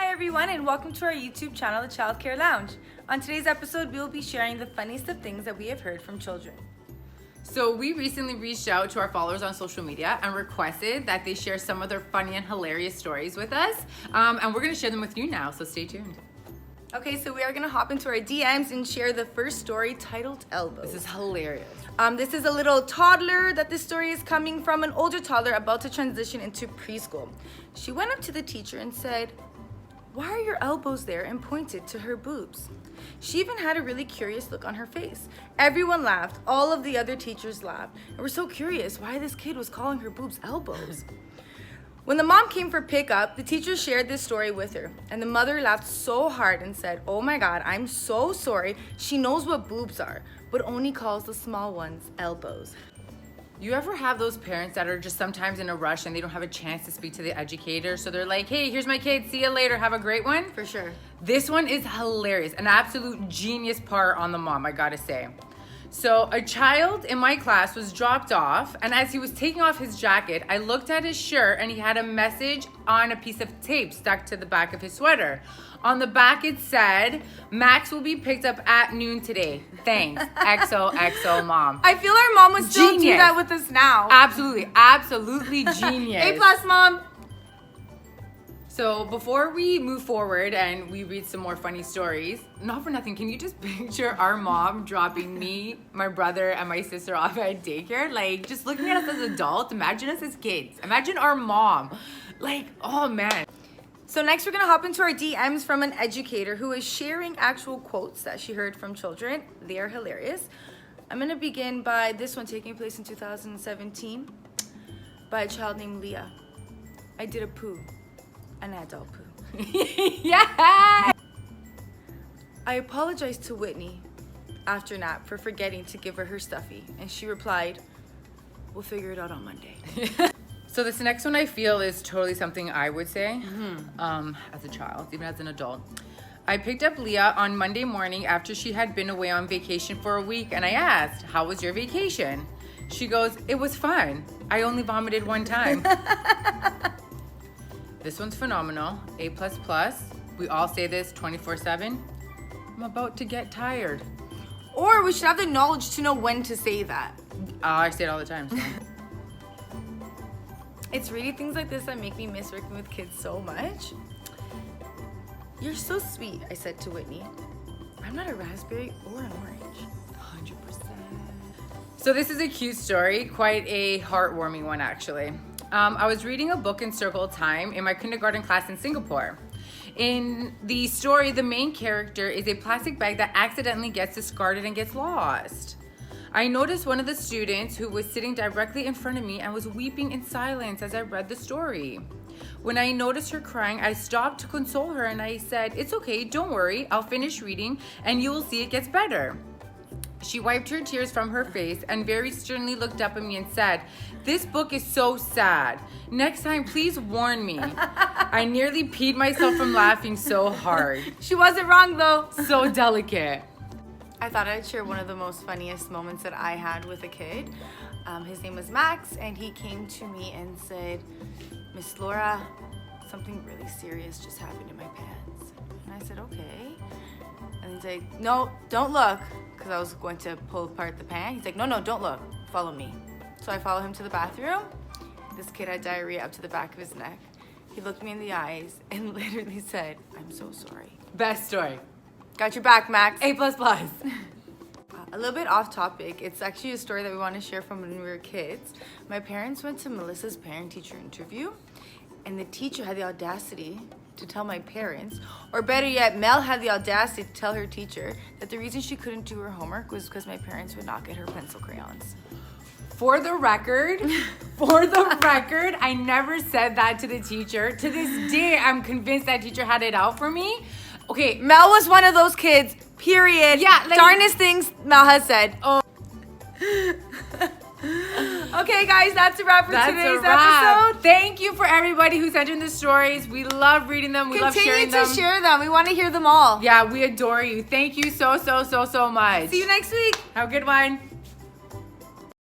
Hi everyone and welcome to our YouTube channel, The Childcare Lounge. On today's episode, we will be sharing the funniest of things that we have heard from children. So we recently reached out to our followers on social media and requested that they share some of their funny and hilarious stories with us. And we're gonna share them with you now, so stay tuned. Okay, so we are gonna hop into our DMs and share the first story titled Elbows. This is hilarious. This is a little toddler that this story is coming from, an older toddler about to transition into preschool. She went up to the teacher and said, "Why are your elbows there?" and pointed to her boobs. She even had a really curious look on her face. Everyone laughed. All of the other teachers laughed and were so curious why this kid was calling her boobs elbows. When the mom came for pickup, the teacher shared this story with her, and the mother laughed so hard and said, "Oh my God, I'm so sorry. She knows what boobs are, but only calls the small ones elbows." You ever have those parents that are just sometimes in a rush and they don't have a chance to speak to the educator, so they're like, "Hey, here's my kid, see you later, have a great one"? For sure. This one is hilarious, an absolute genius part on the mom, I gotta say. So a child in my class was dropped off, and as he was taking off his jacket, I looked at his shirt and he had a message on a piece of tape stuck to the back of his sweater. On the back it said, "Max will be picked up at noon today. Thanks, XOXO mom." I feel our mom would still do Genius. that with us now. Absolutely genius. A+, mom. So before we move forward and we read some more funny stories, not for nothing, can you just picture our mom dropping me, my brother, and my sister off at daycare? Like, just looking at us as adults, imagine us as kids. Imagine our mom. Like, oh man. So next we're gonna hop into our DMs from an educator who is sharing actual quotes that she heard from children. They are hilarious. I'm gonna begin by this one taking place in 2017 by a child named Leah. "I did a poo, an adult poo. Yeah. I apologized to Whitney after nap for forgetting to give her her stuffy, and she replied, 'We'll figure it out on Monday.'" So this next one I feel is totally something I would say as a child, even as an adult. "I picked up Leah on Monday morning after she had been away on vacation for a week, and I asked, 'How was your vacation?' She goes, 'It was fun. I only vomited one time.'" This one's phenomenal. A++. We all say this 24/7. "I'm about to get tired." Or we should have the knowledge to know when to say that. I say it all the time. So. It's really things like this that make me miss working with kids so much. "You're so sweet," I said to Whitney. "I'm not a raspberry or an orange." 100%. So this is a cute story, quite a heartwarming one actually. I was reading a book in Circle Time in my kindergarten class in Singapore. In the story, the main character is a plastic bag that accidentally gets discarded and gets lost. I noticed one of the students who was sitting directly in front of me and was weeping in silence as I read the story. When I noticed her crying, I stopped to console her and I said, "It's okay, don't worry, I'll finish reading and you will see it gets better." She wiped her tears from her face and very sternly looked up at me and said, "This book is so sad. Next time, please warn me." I nearly peed myself from laughing so hard. She wasn't wrong though. So delicate. I thought I'd share one of the most funniest moments that I had with a kid. His name was Max, and he came to me and said, "Miss Laura, something really serious just happened in my pants." And I said, "Okay." And he's like, "No, don't look," because I was going to pull apart the pant. He's like, "No, don't look. Follow me." So I follow him to the bathroom. This kid had diarrhea up to the back of his neck. He looked me in the eyes and literally said, "I'm so sorry." Best story. Got your back, Max. A++. A little bit off topic. It's actually a story that we want to share from when we were kids. My parents went to Melissa's parent-teacher interview, and the teacher had the audacity to tell my parents, or better yet, Mel had the audacity to tell her teacher that the reason she couldn't do her homework was because my parents would not get her pencil crayons. For the record, I never said that to the teacher. To this day, I'm convinced that teacher had it out for me. Okay, Mel was one of those kids, period. Yeah, like- darnest things Mel has said. Oh. Okay, guys, that's a wrap for That's today's a wrap. episode. Thank you for everybody who sent in the stories. We love reading them. We love sharing Continue them. to share them. We want to hear them all. Yeah, we adore you. Thank you so much. See you next week. Have a good one.